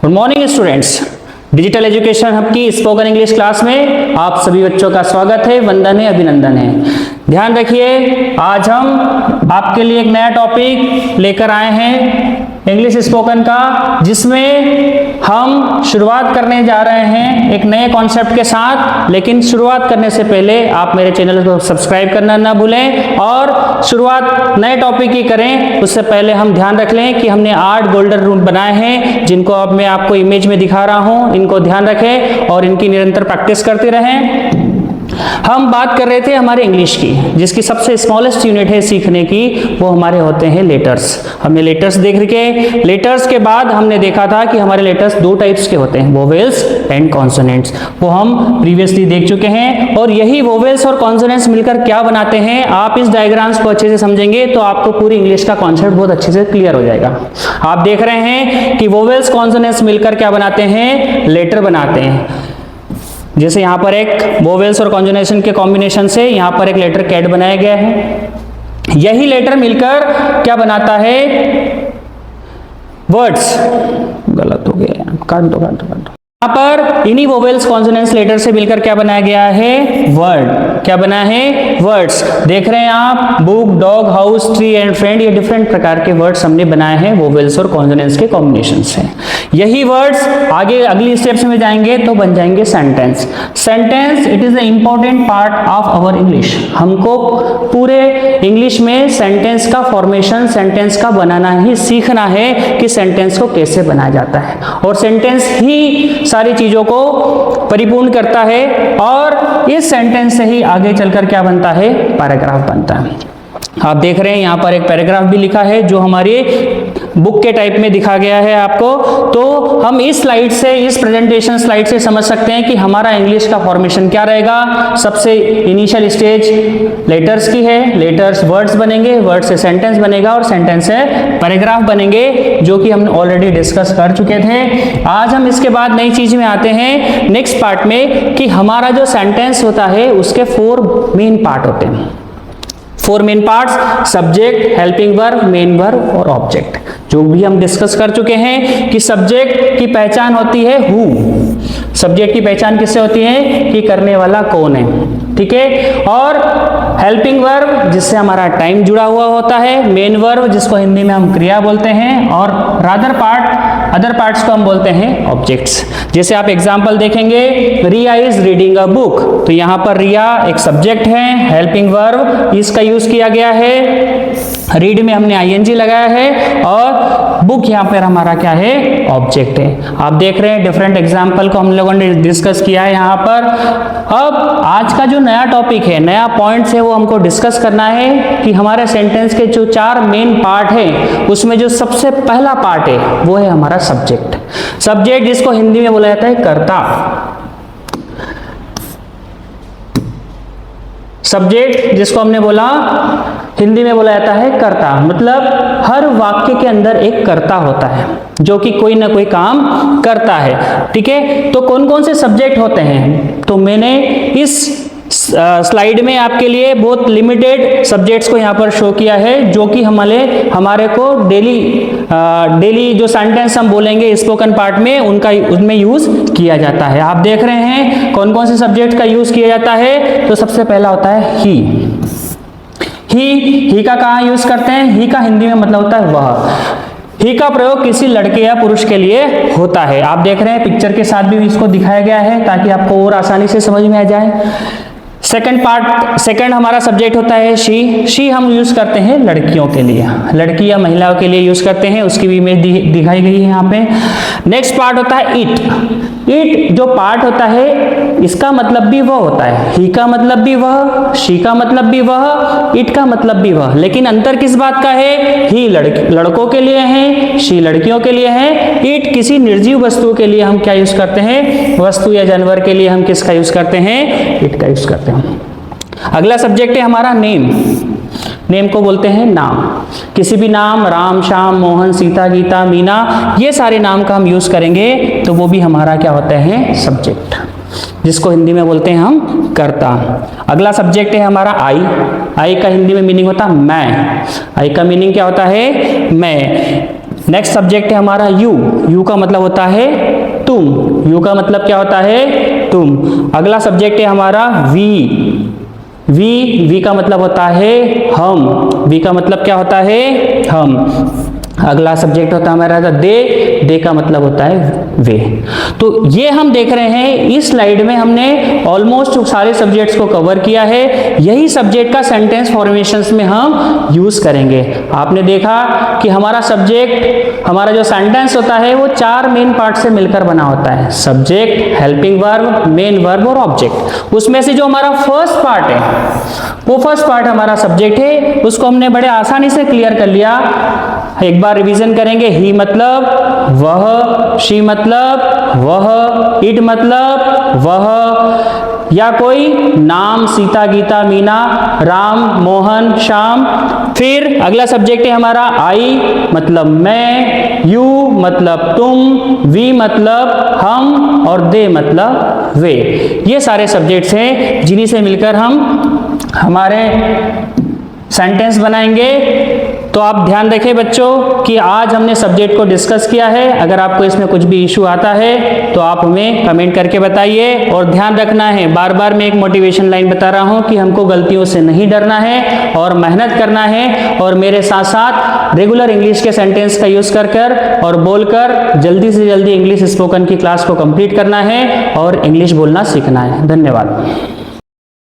Good morning students. Digital education hub की spoken English class में आप सभी बच्चों का स्वागत है, वंदन है, अभिनंदन है। ध्यान रखिए, आज हम आपके लिए एक नया टॉपिक लेकर आए हैं इंग्लिश स्पोकन का, जिसमें हम शुरुआत करने जा रहे हैं एक नए कॉन्सेप्ट के साथ। लेकिन शुरुआत करने से पहले आप मेरे चैनल को सब्सक्राइब करना ना भूलें और शुरुआत नए टॉपिक की करें। उससे पहले हम ध्यान रख लें कि हमने 8 गोल्डन रूल बनाए हैं, जिनको अब मैं आपको इमेज में दिखा रहा हूं। इनको ध्यान रखें और इनकी निरंतर प्रैक्टिस करते रहें। हम बात कर रहे थे हमारे इंग्लिश की, जिसकी सबसे स्मॉलेस्ट यूनिट है सीखने की, वो हमारे होते हैं लेटर्स। हमने लेटर्स देख रखे। लेटर्स के बाद हमने देखा था कि हमारे लेटर्स 2 टाइप्स के होते हैं, वोवेल्स एंड कॉन्सोनेंट्स। वो हम प्रीवियसली देख चुके हैं। और यही वोवेल्स और कॉन्सोनेंट्स मिलकर क्या बनाते हैं, आप इस डायग्राम्स को अच्छे से समझेंगे तो आपको पूरी इंग्लिश का कॉन्सेप्ट बहुत अच्छे से क्लियर हो जाएगा। आप देख रहे हैं कि वोवेल्स कॉन्सोनेंट्स मिलकर क्या बनाते हैं, लेटर बनाते हैं। जैसे यहाँ पर एक वोवेल्स और कॉन्जुगेशन के कॉम्बिनेशन से यहाँ पर एक लेटर कैट बनाया गया है। यही लेटर मिलकर क्या बनाता है, वर्ड्स। गलत हो गया, काट दो। यहाँ पर इन्हीं वोवेल्स कॉन्सोनेंट्स लेटर से मिलकर क्या बनाया गया है, वर्ड। क्या बना है, वर्ड्स। देख रहे हैं आप, book, dog, house, tree and friend, ये डिफरेंट प्रकार के वर्ड्स हमने बनाए हैं वोवेल्स और कॉन्सोनेंट्स के कॉम्बिनेशन से। यही वर्ड्स आगे अगली स्टेप्स में जाएंगे तो बन जाएंगे sentence. Sentence it is the important part of our English. हमको पूरे इंग्लिश में सेंटेंस का फॉर्मेशन, सेंटेंस का बनाना ही सीखना है कि सेंटेंस को कैसे बनाया जाता है। और सेंटेंस ही सारी चीजों को परिपूर्ण करता है और इस सेंटेंस से ही आगे चलकर क्या बनता है, पैराग्राफ बनता है। आप देख रहे हैं यहाँ पर एक पैराग्राफ भी लिखा है जो हमारी बुक के टाइप में दिखा गया है आपको। तो हम इस स्लाइड से, इस प्रेजेंटेशन स्लाइड से समझ सकते हैं कि हमारा इंग्लिश का फॉर्मेशन क्या रहेगा। सबसे इनिशियल स्टेज लेटर्स की है। लेटर्स वर्ड्स बनेंगे, वर्ड से सेंटेंस बनेगा और सेंटेंस से पैराग्राफ बनेंगे, जो कि हमने ऑलरेडी डिस्कस कर चुके थे। आज हम इसके बाद नई चीज में आते हैं नेक्स्ट पार्ट में, कि हमारा जो सेंटेंस होता है उसके 4 मेन पार्ट होते हैं। 4 main parts, subject, helping verb, main verb और ऑब्जेक्ट, जो भी हम डिस्कस कर चुके हैं। कि सब्जेक्ट की पहचान होती है हु। सब्जेक्ट की पहचान किससे होती है, कि करने वाला कौन है, ठीक है। और हेल्पिंग वर्ब, जिससे हमारा टाइम जुड़ा हुआ होता है। मेन वर्ब, जिसको हिंदी में हम क्रिया बोलते हैं। और अदर पार्ट्स को हम बोलते हैं ऑब्जेक्ट्स। जैसे आप एग्जांपल देखेंगे, रिया इज रीडिंग अ बुक, तो यहाँ पर रिया एक सब्जेक्ट है। हेल्पिंग वर्ब इसका यूज किया गया है। रीड में हमने ing लगाया है और बुक यहाँ पर हमारा क्या है, ऑब्जेक्ट है। आप देख रहे हैं डिफरेंट एग्जाम्पल को हम लोगों ने डिस्कस किया है यहाँ पर। अब आज का जो नया टॉपिक है, नया पॉइंट्स है, वो हमको डिस्कस करना है कि हमारे सेंटेंस के जो 4 मेन पार्ट है, उसमें जो सबसे पहला पार्ट है वो है हमारा सब्जेक्ट। सब्जेक्ट जिसको हिंदी में बोला जाता है कर्ता। सब्जेक्ट जिसको हमने बोला हिंदी में बोला जाता है कर्ता। मतलब हर वाक्य के अंदर एक कर्ता होता है जो कि कोई ना कोई काम करता है, ठीक है। तो कौन कौन से सब्जेक्ट होते हैं, तो मैंने इस स्लाइड में आपके लिए बहुत लिमिटेड सब्जेक्ट्स को यहाँ पर शो किया है, जो कि हमारे को डेली जो सेंटेंस हम बोलेंगे स्पोकन पार्ट में, उनमें यूज किया जाता है। आप देख रहे हैं कौन कौन से सब्जेक्ट का यूज किया जाता है। तो सबसे पहला होता है ही का कहाँ यूज करते हैं, ही का हिंदी में मतलब होता है वह। ही का प्रयोग किसी लड़के या पुरुष के लिए होता है। आप देख रहे हैं पिक्चर के साथ भी इसको दिखाया गया है ताकि आपको और आसानी से समझ में आ जाए। सेकंड हमारा सब्जेक्ट होता है शी हम यूज करते हैं लड़कियों के लिए, लड़की या महिलाओं के लिए यूज करते हैं। उसकी भी इमेज दिखाई गई है यहाँ पे। नेक्स्ट पार्ट होता है इट जो पार्ट होता है, इसका मतलब भी वह होता है। ही का मतलब भी वह, शी का मतलब भी वह, इट का मतलब भी वह। लेकिन अंतर किस बात का है, ही लड़कों के लिए है, शी लड़कियों के लिए है। इट किसी निर्जीव वस्तु के लिए हम क्या यूज करते हैं, वस्तु या जानवर के लिए हम किसका यूज करते हैं, इट का यूज करते हैं। अगला सब्जेक्ट है हमारा नेम को बोलते हैं नाम। किसी भी नाम, राम, श्याम, मोहन, सीता, गीता, मीना, ये सारे नाम का हम यूज करेंगे तो वो भी हमारा क्या होता है, सब्जेक्ट, जिसको हिंदी में बोलते हैं हम कर्ता। अगला सब्जेक्ट है हमारा आई का हिंदी में मीनिंग होता है मैं। आई का मीनिंग क्या होता है, मैं। नेक्स्ट सब्जेक्ट है हमारा यू। यू का मतलब होता है तुम। यू का मतलब क्या होता है? तुम। अगला सब्जेक्ट है हमारा वी। वी का मतलब होता है हम। वी का मतलब क्या होता है? हम। अगला सब्जेक्ट होता है हमारा दे का मतलब होता है वे। तो ये हम देख रहे हैं इस स्लाइड में हमने ऑलमोस्ट सारे सब्जेक्ट्स को कवर किया है। यही सब्जेक्ट का सेंटेंस फॉर्मेशंस में हम यूज करेंगे। आपने देखा कि हमारा सब्जेक्ट, हमारा जो सेंटेंस होता है वो 4 मेन पार्ट से मिलकर बना होता है। Subject, helping verb, main verb और ऑब्जेक्ट। उसमें से जो हमारा फर्स्ट पार्ट है, वो फर्स्ट पार्ट हमारा सब्जेक्ट है, उसको हमने बड़े आसानी से क्लियर कर लिया। एक बार रिवीजन करेंगे। ही मतलब वह, शी मतलब वह, इट मतलब वह, या कोई नाम, सीता, गीता, मीना, राम, मोहन, श्याम। फिर अगला सब्जेक्ट है हमारा आई मतलब मैं, यू मतलब तुम, वी मतलब हम और दे मतलब वे। ये सारे सब्जेक्ट्स हैं जिन्हीं से मिलकर हम हमारे सेंटेंस बनाएंगे। तो आप ध्यान रखें बच्चों कि आज हमने सब्जेक्ट को डिस्कस किया है। अगर आपको इसमें कुछ भी इशू आता है तो आप हमें कमेंट करके बताइए। और ध्यान रखना है, बार बार मैं एक मोटिवेशन लाइन बता रहा हूं कि हमको गलतियों से नहीं डरना है और मेहनत करना है। और मेरे साथ साथ रेगुलर इंग्लिश के सेंटेंस का यूज कर और बोलकर जल्दी से जल्दी इंग्लिश स्पोकन की क्लास को कंप्लीट करना है और इंग्लिश बोलना सीखना है। धन्यवाद।